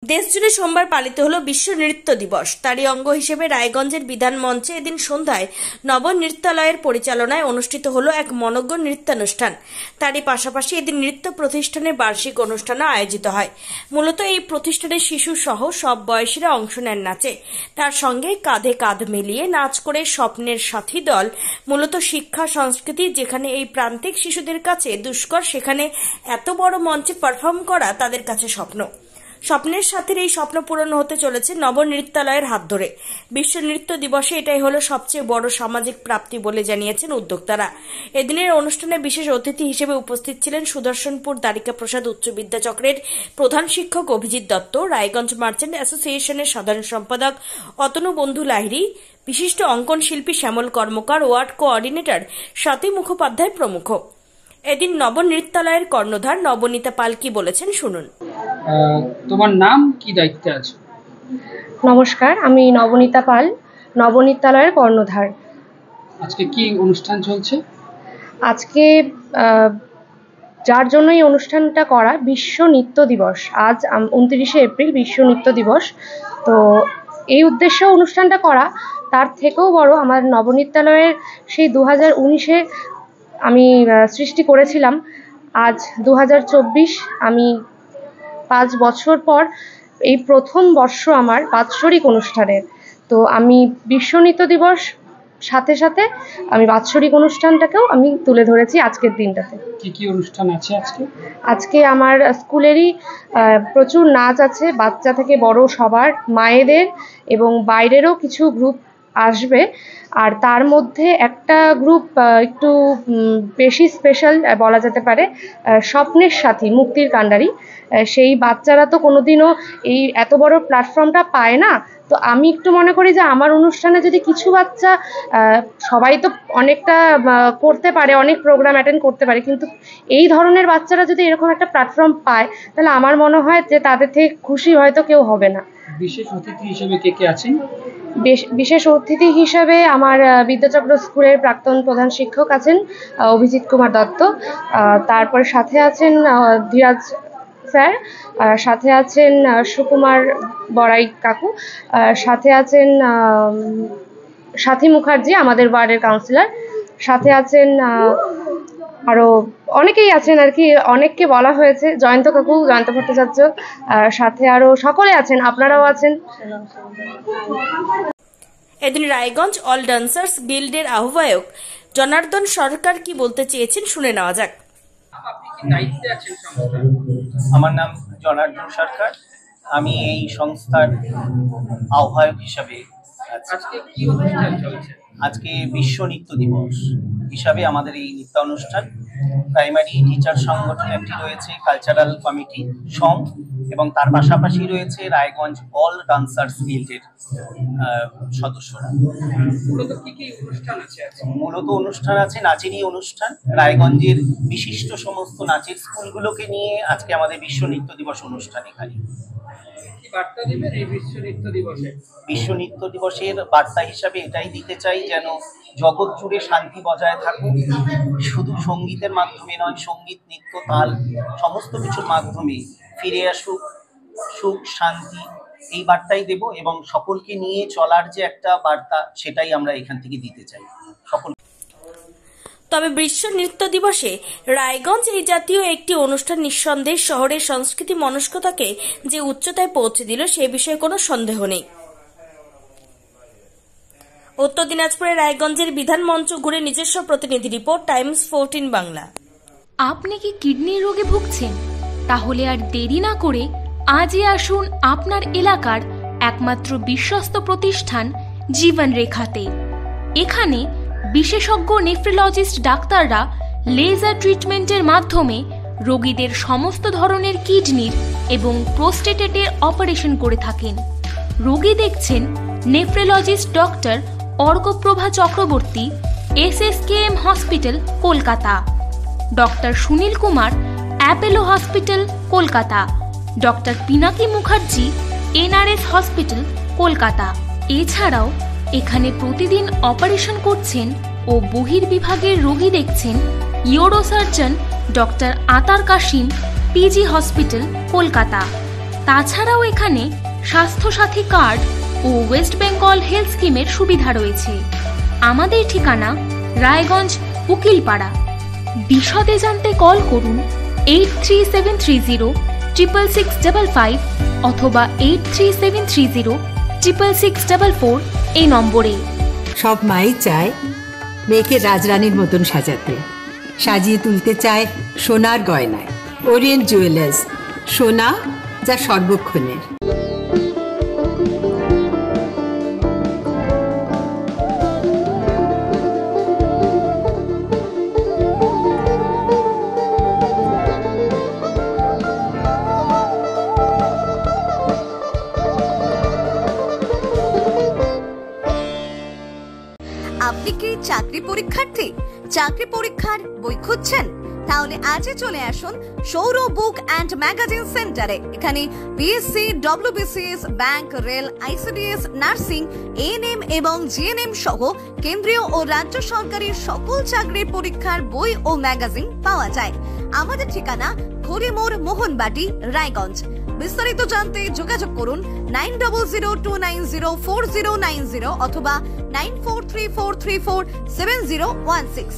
দেশজুড়ে সোমবার পালিত হলো বিশ্ব নৃত্য দিবস। তারই অঙ্গ হিসেবে রায়গঞ্জের বিধান মঞ্চে এদিন সন্ধ্যায় নবনৃত্যালয়ের পরিচালনায় অনুষ্ঠিত হলো এক মনোজ্ঞ নৃত্যানুষ্ঠান। তারই পাশাপাশি এদিন নৃত্য প্রতিষ্ঠানের বার্ষিক অনুষ্ঠানও আয়োজিত হয়। মূলত এই প্রতিষ্ঠানের শিশু সহ সব বয়সীরা অংশ নেন নাচে। তার সঙ্গে কাঁধে কাঁধ মিলিয়ে নাচ করে স্বপ্নের সাথী দল। মূলত শিক্ষা সংস্কৃতি যেখানে এই প্রান্তিক শিশুদের কাছে দুষ্কর, সেখানে এত বড় মঞ্চে পারফর্ম করা তাদের কাছে স্বপ্ন। স্বপ্নের সাথে এই স্বপ্ন পূরণ হতে চলেছে নবনৃত্যালয়ের হাত ধরে। বিশ্ব নৃত্য দিবসে এটাই হলো সবচেয়ে বড় সামাজিক প্রাপ্তি বলে জানিয়েছেন উদ্যোক্তারা। এদিনের অনুষ্ঠানে বিশেষ অতিথি হিসেবে উপস্থিত ছিলেন সুদর্শনপুর দ্বারিকা প্রসাদ উচ্চ বিদ্যাচক্রের প্রধান শিক্ষক অভিজিৎ দত্ত, রায়গঞ্জ মার্চেন্ট অ্যাসোসিয়েশনের সাধারণ সম্পাদক অতনু বন্ধু লাহিড়ী, বিশিষ্ট অঙ্কন শিল্পী শ্যামল কর্মকার, ওয়ার্ড কোঅর্ডিনেটর স্বাতী মুখোপাধ্যায় প্রমুখ। এদিন নবনৃত্যালয়ের কর্ণধার নবনীতা পাল কি বলেছেন শুনুন। তোমার নাম, কি দায়িত্বে আছো? নমস্কার, আমি নবনীতা পাল, নবনৃত্যালয়ের কর্ণধার। আজকে কি অনুষ্ঠান চলছে? আজকে যার জন্য এই অনুষ্ঠানটা করা, বিশ্ব নৃত্য দিবস। আজ 29শে এপ্রিল বিশ্ব নৃত্য দিবস। তো এই উদ্দেশ্যে অনুষ্ঠানটা করা, তার থেকেও বড় আমার নবনৃত্যালয়ের সেই 2019-এ আমি সৃষ্টি করেছিলাম। আজ 2024, আমি 5 বছর পর এই প্রথম বর্ষ আমার বাৎসরিক অনুষ্ঠানের। তো আমি বিশ্ব নৃত্য দিবস সাথে সাথে আমি বাৎসরিক অনুষ্ঠানটাকেও আমি তুলে ধরেছি আজকের দিনটাতে। কি কি অনুষ্ঠান আছে আজকে? আজকে আমার স্কুলেরই প্রচুর নাচ আছে, বাচ্চা থেকে বড় সবার, মায়েদের এবং বাইরেরও কিছু গ্রুপ আসবে। আর তার মধ্যে একটা গ্রুপ একটু বেশি স্পেশাল বলা যেতে পারে, স্বপ্নের সাথী মুক্তির কাণ্ডারি। সেই বাচ্চারা তো কোনোদিনও এই এত বড় প্ল্যাটফর্মটা পায় না। তো আমি একটু মনে করি যে আমার অনুষ্ঠানে যদি কিছু বাচ্চা, সবাই তো অনেকটা করতে পারে, অনেক প্রোগ্রাম অ্যাটেন্ড করতে পারে, কিন্তু এই ধরনের বাচ্চারা যদি এরকম একটা প্ল্যাটফর্ম পায়, তাহলে আমার মনে হয় যে তাদের থেকে খুশি হয়তো কেউ হবে না। বিশেষ অতিথি হিসেবে কে কে আছেন? বিশেষ অতিথি হিসাবে আমার বিদ্যাচক্র স্কুলের প্রাক্তন প্রধান শিক্ষক আছেন অভিজিৎ কুমার দত্ত, তারপর সাথে আছেন ধীরাজ স্যার, সাথে আছেন সুকুমার বড়াই কাকু, সাথে আছেন সাথী মুখার্জি আমাদের ওয়ার্ডের কাউন্সিলর, সাথে আছেন আরও অনেকেই আছেন আর কি, অনেককে বলা হয়েছে, জয়ন্ত কাকু, জয়ন্ত ভট্টাচার্য, সাথে আরও সকলে আছেন, আপনারাও আছেন। এদিন রায়গঞ্জ অল ডান্সার্স গিল্ডের আহ্বায়ক জনার্দন সরকার কি বলতে চেয়েছেন শুনে নেওয়া যাক। আমার নাম জনার্দন সরকার, আমি এই সংস্থার আহ্বায়ক হিসাবে। আজকে বিশ্ব নৃত্য দিবস হিসাবে আমাদের এই নৃত্যানুষ্ঠান, প্রাইমারি টিচার সংগঠন একটি রয়েছে, কালচারাল কমিটি সং, এবং তার পাশাপাশি রয়েছে রায়গঞ্জ অল ডান্সার্স গিল্ডের সদস্যরা। মূলত অনুষ্ঠান আছে, নাচেরই অনুষ্ঠান। রায়গঞ্জের বিশিষ্ট সমস্ত নাচের স্কুলগুলোকে নিয়ে আজকে আমাদের বিশ্ব নৃত্য দিবস অনুষ্ঠান। এখানে বিশ্ব নৃত্য দিবসের বার্তা হিসাবে এটাই দিতে চাই, যেন জগৎ জুড়ে শান্তি বজায় থাকুক। শুধু সঙ্গীতের মাধ্যমে নয়, সঙ্গীত, নৃত্য, তাল সমস্ত কিছুর মাধ্যমে ফিরে আসুক সুখ, শান্তি, এই বার্তাই দেব। এবং সকলকে নিয়ে চলার যে একটা বার্তা, সেটাই আমরা এখান থেকে দিতে চাই সকল। তবে বিশ্ব নৃত্য দিবসে রায়গঞ্জ এই জাতীয় একটি অনুষ্ঠান নিঃসন্দেহে শহরের সংস্কৃতি মনস্কতাকে যে উচ্চতায় পৌঁছে দিল, সে বিষয়ে কোনো সন্দেহ নেই। উত্তর দিনাজপুরের রায়গঞ্জের বিধান মঞ্চ ঘুরে নিজস্ব প্রতিনিধি রিপোর্ট, টাইমস 14 বাংলা। আপনি কি কিডনির রোগে ভুগছেন? তাহলে আর দেরি না করে আজই আসুন আপনার এলাকার একমাত্র বিশ্বস্ত প্রতিষ্ঠান জীবন রেখাতে। এখানে বিশেষজ্ঞ নেফ্রোলজিস্ট ডাক্তাররা লেজার ট্রিটমেন্টের মাধ্যমে রোগীদের সমস্ত ধরনের কিডনির এবং প্রোস্টেটের অপারেশন করে থাকেন। রোগী দেখছেন nephrologist doctor Arkaprabha Chakraborty, SSKM hospital, Kolkata; doctor Sunil Kumar, Apollo hospital, Kolkata; doctor Pinaki Mukherjee, NRS hospital, Kolkata. এছাড়াও এখানে প্রতিদিন অপারেশন করছেন ও বহির্বিভাগের রোগী দেখছেন ইউরোসার্জন ডক্টর আতার কাশিম, PG হসপিটাল, কলকাতা। তাছাড়াও এখানে স্বাস্থ্যসাথী কার্ড ও ওয়েস্ট বেঙ্গল হেলথ স্কিমের সুবিধা রয়েছে। আমাদের ঠিকানা রায়গঞ্জ উকিলপাড়া। বিশদে জানতে কল করুন 8373306655 অথবা 8373066644 এই নম্বরে। সব মাই চায় মেয়েকে রাজরানীর মতন সাজাতে, সাজিয়ে তুলতে চায় সোনার গয়নায়। ওরিয়েন্ট জুয়েলার্স, সোনা যা সর্বক্ষণের। আপনি কি চাকরি পরীক্ষার্থী? চাকরি পরীক্ষার বই খুঁজছেন? তাহলে আজই চলে আসুন সৌরভ বুক অ্যান্ড ম্যাগাজিন সেন্টারে। এখানে BSc, WBCS, bank, rail, ICDS, nursing, ANM এবং জিএনএম সহ কেন্দ্রীয় ও রাজ্য সরকারের সকল চাকরির পরীক্ষার বই ও ম্যাগাজিন পাওয়া যায়। আমাদের ঠিকানা খড়িমোড়, মোহনবাটি, রায়গঞ্জ। বিস্তারিত জানতে যোগাযোগ করুন 9002904090 অথবা 9434347016।